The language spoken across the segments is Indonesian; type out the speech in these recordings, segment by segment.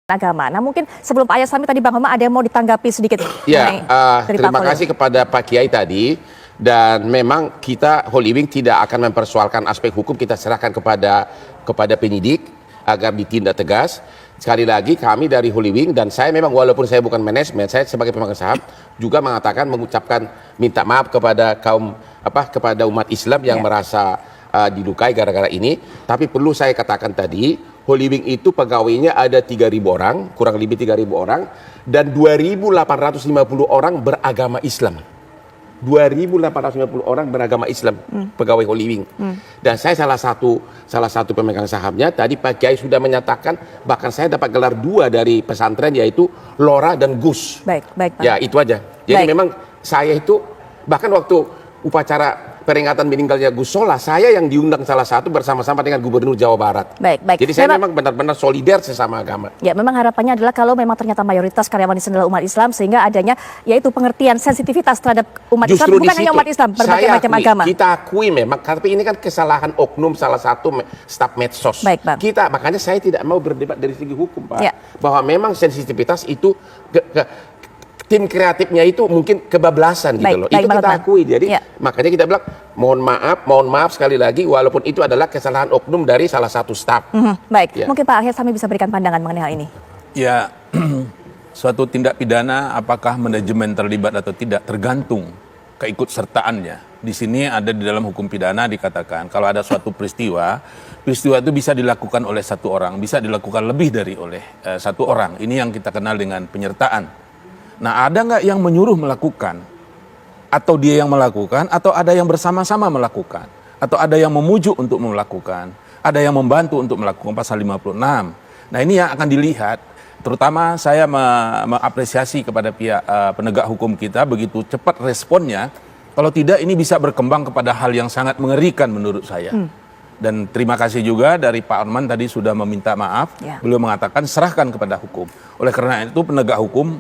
agama. Nah mungkin sebelum Pak Yaslami tadi Bang Homa ada yang mau ditanggapi sedikit. Ya, terima kasih kepada Pak Kiai tadi. Dan memang kita Holy Wing tidak akan mempersoalkan aspek hukum, kita serahkan kepada penyidik agar ditindak tegas. Sekali lagi kami dari Holy Wing dan saya memang walaupun saya bukan manajemen, saya sebagai pemegang saham juga mengucapkan minta maaf kepada kepada umat Islam yang merasa dilukai gara-gara ini. Tapi perlu saya katakan tadi, Holy Wing itu pegawainya ada 3.000 orang, kurang lebih 3.000 orang, dan 2.850 orang beragama Islam. 2.850 orang beragama Islam, pegawai Holy Wing. Dan saya salah satu pemegang sahamnya. Tadi Pak Kiai sudah menyatakan, bahkan saya dapat gelar 2 dari pesantren, yaitu Lora dan Gus. Baik, Pak. Ya, itu aja. Jadi memang saya itu, bahkan waktu upacara peringatan meninggalnya Gus Solah, saya yang diundang salah satu bersama-sama dengan Gubernur Jawa Barat. Baik. Jadi saya memang benar-benar solider sesama agama. Ya, memang harapannya adalah kalau memang ternyata mayoritas karyawan di sini adalah umat Islam, sehingga adanya yaitu pengertian sensitivitas terhadap umat Islam, bukan hanya umat Islam, berbagai macam agama. Kita akui memang, tapi ini kan kesalahan oknum salah satu staf medsos. Baik, Bang. Makanya saya tidak mau berdebat dari segi hukum, Pak. Ya. Bahwa memang sensitivitas itu tim kreatifnya itu mungkin kebablasan gitu loh. Itu kita akui. Jadi makanya kita bilang mohon maaf sekali lagi, walaupun itu adalah kesalahan oknum dari salah satu staf. Baik, mungkin Pak Yaslami bisa berikan pandangan mengenai hal ini. Ya, suatu tindak pidana apakah manajemen terlibat atau tidak tergantung keikutsertaannya. Di sini ada di dalam hukum pidana dikatakan kalau ada suatu peristiwa itu bisa dilakukan oleh satu orang, bisa dilakukan lebih dari satu orang. Ini yang kita kenal dengan penyertaan. Nah, ada nggak yang menyuruh melakukan? Atau dia yang melakukan? Atau ada yang bersama-sama melakukan? Atau ada yang memujuk untuk melakukan? Ada yang membantu untuk melakukan pasal 56? Nah, ini yang akan dilihat. Terutama saya mengapresiasi kepada pihak penegak hukum kita begitu cepat responnya. Kalau tidak, ini bisa berkembang kepada hal yang sangat mengerikan menurut saya. Dan terima kasih juga dari Pak Arman tadi sudah meminta maaf. Beliau mengatakan serahkan kepada hukum. Oleh karena itu penegak hukum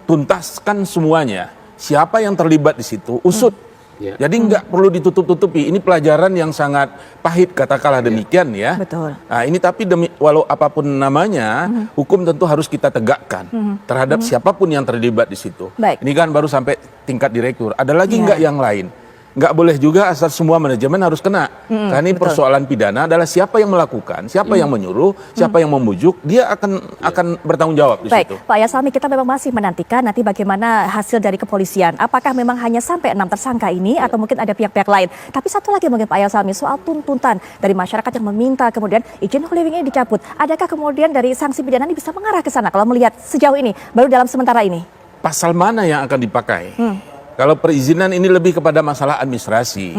tuntaskan semuanya. Siapa yang terlibat di situ, usut. Jadi nggak perlu ditutup-tutupi. Ini pelajaran yang sangat pahit, katakanlah demikian ya. Betul. Nah, ini tapi walau apapun namanya, hukum tentu harus kita tegakkan terhadap siapapun yang terlibat di situ. Ini kan baru sampai tingkat direktur. Ada lagi nggak yang lain? Nggak boleh juga asal semua manajemen harus kena. Karena ini persoalan pidana adalah siapa yang melakukan, siapa yang menyuruh, siapa yang memujuk, dia akan bertanggung jawab di situ. Pak Yaslami, kita memang masih menantikan nanti bagaimana hasil dari kepolisian. Apakah memang hanya sampai 6 tersangka ini atau mungkin ada pihak-pihak lain. Tapi satu lagi mungkin Pak Yaslami, soal tuntutan dari masyarakat yang meminta kemudian izin Holy Wing ini dicabut. Adakah kemudian dari sanksi pidana ini bisa mengarah ke sana kalau melihat sejauh ini, baru dalam sementara ini? Pasal mana yang akan dipakai? Kalau perizinan ini lebih kepada masalah administrasi.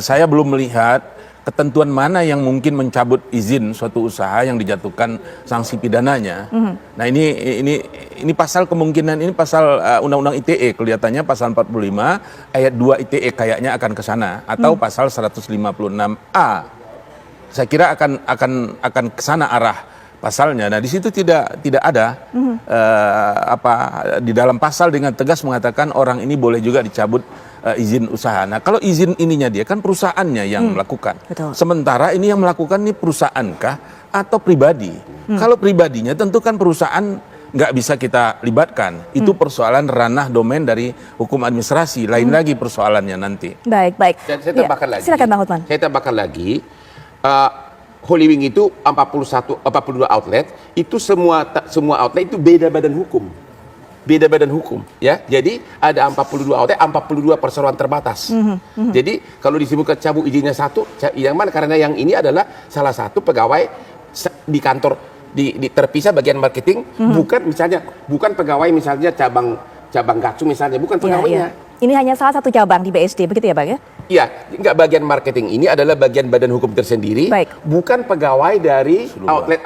Saya belum melihat ketentuan mana yang mungkin mencabut izin suatu usaha yang dijatuhkan sanksi pidananya. Nah ini pasal kemungkinan ini pasal Undang-Undang ITE kelihatannya pasal 45 ayat 2 ITE kayaknya akan ke sana atau pasal 156A. Saya kira akan ke sana arah pasalnya. Nah, di situ tidak ada di dalam pasal dengan tegas mengatakan orang ini boleh juga dicabut izin usaha. Nah, kalau izin ininya dia kan perusahaannya yang melakukan. Betul. Sementara ini yang melakukan ini perusahankah atau pribadi? Kalau pribadinya tentu kan perusahaan nggak bisa kita libatkan. Itu persoalan ranah domain dari hukum administrasi. Lain lagi persoalannya nanti. Baik. Dan saya tambahkan lagi. Silakan Bang Hotman. Saya tambahkan lagi. Holy Wing itu 42 outlet, itu semua outlet itu beda badan hukum, ya. Jadi ada 42 outlet, 42 perseroan terbatas. Jadi kalau disebutkan cabut izinnya satu, yang mana? Karena yang ini adalah salah satu pegawai di kantor terpisah bagian marketing, bukan pegawai misalnya cabang Gatsu misalnya, bukan pegawainya. Ini hanya salah satu cabang di BSD, begitu ya Bang ya? Iya, enggak, bagian marketing ini adalah bagian badan hukum tersendiri, bukan pegawai dari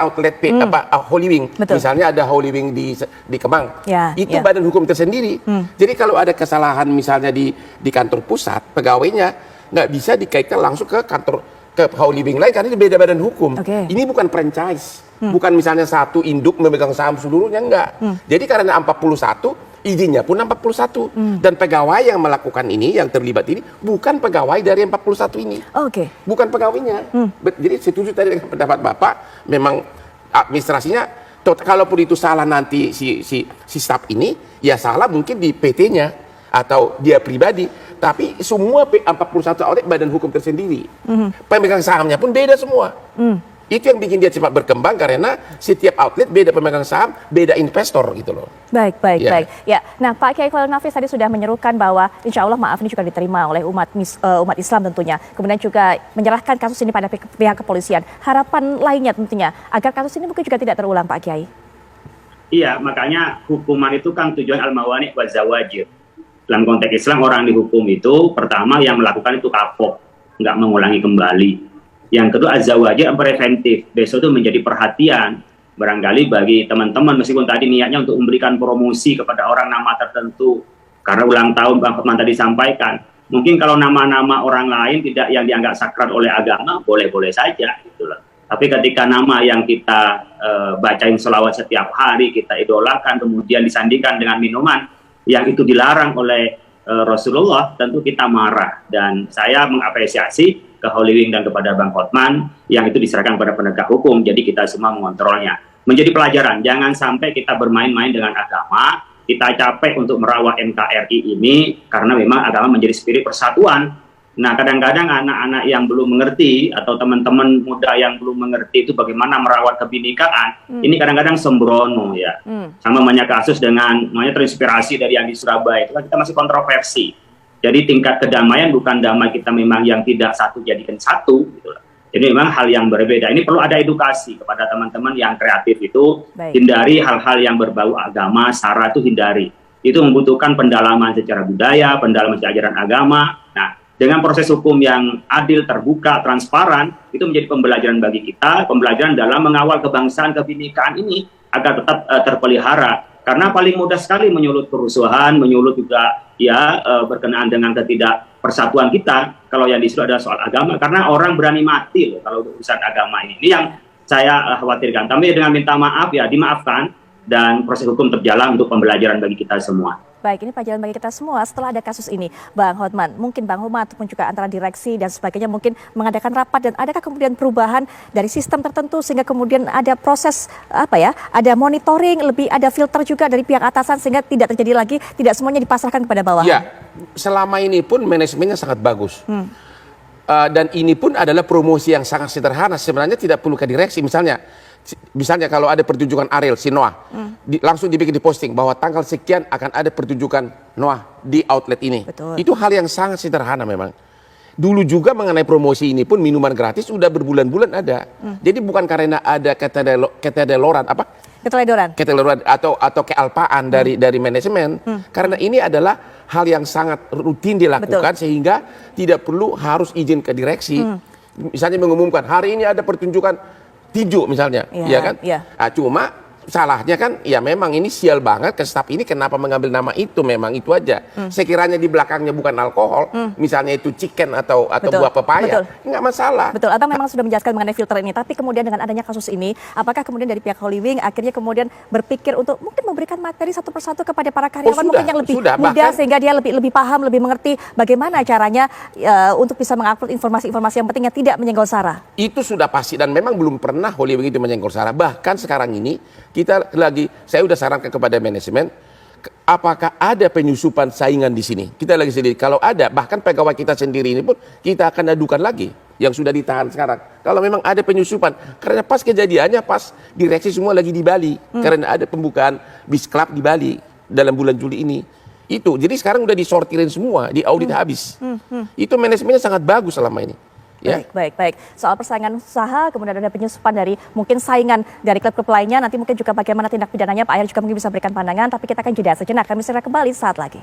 outlet Holy Wing. Misalnya ada Holy Wing di Kemang, itu badan hukum tersendiri. Jadi kalau ada kesalahan misalnya di kantor pusat, pegawainya nggak bisa dikaitkan langsung ke Holy Wing lain karena ini beda badan hukum. Ini bukan franchise, bukan misalnya satu induk memegang saham seluruhnya, enggak. Jadi karena 41 izinnya pun 41 dan pegawai yang melakukan ini, yang terlibat ini bukan pegawai dari 41 ini. Bukan pegawainya. Jadi setuju tadi dengan pendapat Bapak, memang administrasinya kalaupun itu salah nanti si staff ini, ya salah mungkin di PT-nya atau dia pribadi. Tapi semua 41 outlet badan hukum tersendiri. Pemegang sahamnya pun beda semua. Itu yang bikin dia cepat berkembang karena setiap outlet beda pemegang saham, beda investor gitu loh. Baik. Ya, nah Pak Kiai Khalil Nafis tadi sudah menyerukan bahwa insya Allah maaf ini juga diterima oleh umat Islam tentunya. Kemudian juga menyerahkan kasus ini pada pihak kepolisian. Harapan lainnya tentunya agar kasus ini mungkin juga tidak terulang, Pak Kiai. Iya, makanya hukuman itu kan tujuan al-mawani' wa zawajir. Dalam konteks Islam orang dihukum itu pertama yang melakukan itu kapok, nggak mengulangi kembali. Yang kedua az-zawajir preventif. Besok itu menjadi perhatian barangkali bagi teman-teman meskipun tadi niatnya untuk memberikan promosi kepada orang nama tertentu karena ulang tahun Bang Hotman tadi sampaikan. Mungkin kalau nama-nama orang lain tidak yang dianggap sakral oleh agama boleh-boleh saja gitu loh. Tapi ketika nama yang kita bacain selawat setiap hari, kita idolakan kemudian disandingkan dengan minuman yang itu dilarang oleh Rasulullah, tentu kita marah. Dan saya mengapresiasi ke Hollywood dan kepada Bang Hotman yang itu diserahkan kepada penegak hukum, jadi kita semua mengontrolnya. Menjadi pelajaran, jangan sampai kita bermain-main dengan agama, kita capek untuk merawat NKRI ini karena memang agama menjadi spirit persatuan. Nah kadang-kadang anak-anak yang belum mengerti atau teman-teman muda yang belum mengerti itu bagaimana merawat kebinekaan, ini kadang-kadang sembrono ya. Sama banyak kasus dengan namanya terinspirasi dari yang di Surabaya, itu kan kita masih kontroversi. Jadi tingkat kedamaian bukan damai kita memang yang tidak satu jadikan satu gitu loh. Jadi memang hal yang berbeda. Ini perlu ada edukasi kepada teman-teman yang kreatif itu. Baik. Hindari hal-hal yang berbau agama, sara itu hindari. Itu membutuhkan pendalaman secara budaya, pendalaman secara ajaran agama. Nah, dengan proses hukum yang adil, terbuka, transparan, itu menjadi pembelajaran bagi kita, pembelajaran dalam mengawal kebangsaan, kebinekaan ini agar tetap terpelihara. Karena paling mudah sekali menyulut kerusuhan, menyulut juga ya berkenaan dengan ketidakpersatuan kita kalau yang disitu adalah soal agama. Karena orang berani mati loh kalau urusan agama ini. Ini yang saya khawatirkan. Tapi dengan minta maaf ya dimaafkan dan proses hukum berjalan untuk pembelajaran bagi kita semua. Baik, ini pelajaran bagi kita semua setelah ada kasus ini. Bang Hotman, mungkin Bang Hotman ataupun juga antara direksi dan sebagainya mungkin mengadakan rapat dan adakah kemudian perubahan dari sistem tertentu sehingga kemudian ada proses ada monitoring, lebih ada filter juga dari pihak atasan sehingga tidak terjadi lagi, tidak semuanya dipasrahkan kepada bawahan. Ya, selama ini pun manajemennya sangat bagus. Dan ini pun adalah promosi yang sangat sederhana, sebenarnya tidak perlu ke direksi. Misalnya kalau ada pertunjukan Ariel si Noah, langsung dibikin di posting bahwa tanggal sekian akan ada pertunjukan Noah di outlet ini. Betul. Itu hal yang sangat sederhana memang. Dulu juga mengenai promosi ini pun minuman gratis udah berbulan-bulan ada. Jadi bukan karena ada keteledoran atau kealpaan dari manajemen. Karena ini adalah hal yang sangat rutin dilakukan. Betul. Sehingga tidak perlu harus izin ke direksi. Misalnya mengumumkan hari ini ada pertunjukan Tijo misalnya, ya kan? Ya. Nah, cuma salahnya kan, ya memang ini sial banget ke staf ini kenapa mengambil nama itu, memang itu aja. Sekiranya di belakangnya bukan alkohol, misalnya itu chicken atau buah pepaya, nggak masalah. Betul, Abang memang sudah menjelaskan mengenai filter ini, tapi kemudian dengan adanya kasus ini, apakah kemudian dari pihak Holy Wing akhirnya kemudian berpikir untuk mungkin memberikan materi satu persatu kepada para karyawan mungkin yang lebih muda sehingga dia lebih paham, lebih mengerti bagaimana caranya untuk bisa mengupload informasi-informasi yang penting yang tidak menyenggol sara. Itu sudah pasti dan memang belum pernah Holy Wing itu menyenggol sara. Bahkan sekarang ini saya udah sarankan kepada manajemen, apakah ada penyusupan saingan di sini? Kita lagi sendiri. Kalau ada, bahkan pegawai kita sendiri ini pun kita akan adukan lagi yang sudah ditahan sekarang. Kalau memang ada penyusupan, karena pas kejadiannya pas direksi semua lagi di Bali, karena ada pembukaan bis club di Bali dalam bulan Juli ini. Itu, jadi sekarang udah disortirin semua, diaudit habis. Itu manajemennya sangat bagus selama ini. Ya. Baik. Soal persaingan usaha, kemudian ada penyusupan dari mungkin saingan dari klub-klub lainnya, nanti mungkin juga bagaimana tindak pidananya Pak Ayer juga mungkin bisa berikan pandangan, tapi kita akan jeda sejenak. Kami segera kembali saat lagi.